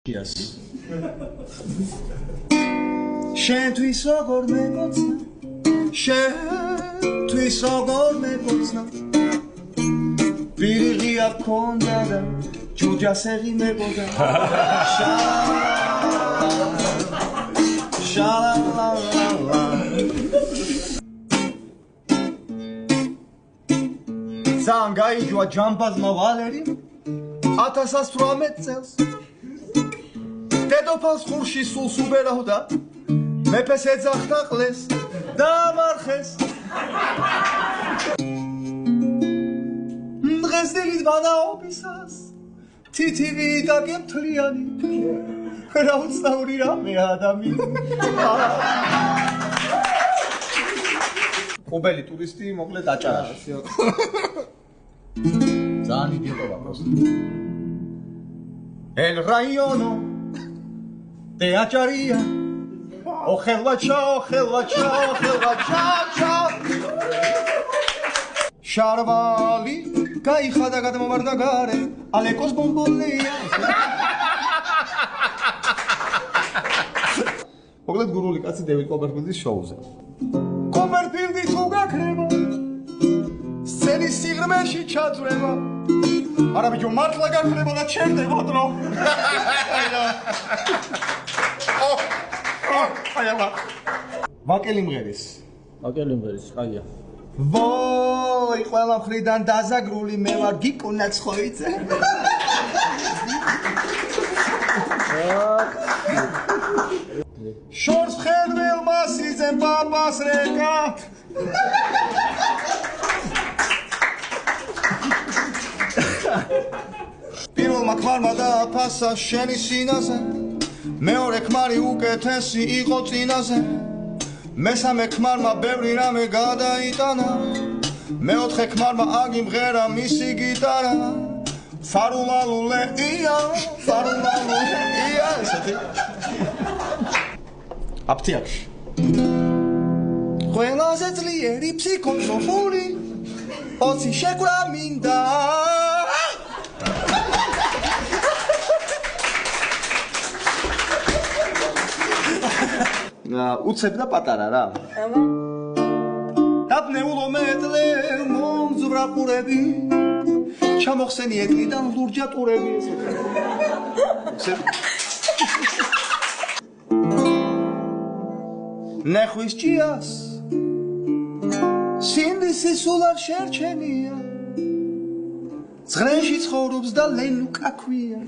Yes. შენთვის როგორ მეკოცნა შენთვის როგორ მეკოცნა პირიღია გქონდა და ჯუჯასեղი მებოდა შალალალალა ძალიან გაიჯვა ჯამბაზმა ვალერი 1818 წელს დედოფალს ხურში სულს უბერავდა მეფეს ეძახდა ყლეს დამარხეს დღეს დილით ვანაობისას თითივი და გემთლიანი რა უცნაური რამე ადამიანი ყუბელი ტურისტი მოკლედ აჭარაში ძალიან იდიოტობა პროსტო El raiono de Acharia Ojelva chao Sharvali Kaixada gadmomarda gare Alekos bombolia Mogled guruli kacsi David Copperfield-ის შოუზე Copperfield-ი თუ გაქრება სცენის სიღრმეში ჩაძვრება არა ბიჭო მართლა გაქრება და ჩერდება დრო აიალა ვაკელი მღერის აია ვოი ყველა მხრიდან დაზაგრული მე ვარ გიკუნაც ხოიცე შორს ხელველმა სიძენ პაპას რეკა პირველმა ქმარმა დააფასა შენი სინაზე მეორე ქმარი უკეთესი იყო წინაზე მესამე ქმარმა ბევრი რამე გადაიტანა მეოთხე ქმარმა აგიმღერა მისი გიტარა ფარულალულეია ესეთი აფთიაქში ყველაზე ძლიერი ფსიქოტროფული 20 შეკვრა მინდა უცებ და პატარა რა. აბა. დაბნეულო მეტლე მომძვრა ყურები. ჩამოხსენი ეთლიდან ლურჯა ტურები ესე. ნახვის ჭიას. სინდისი სულ არ შერჩენია. ზღრენში ცხოვრობს და ლენუკა ქვია.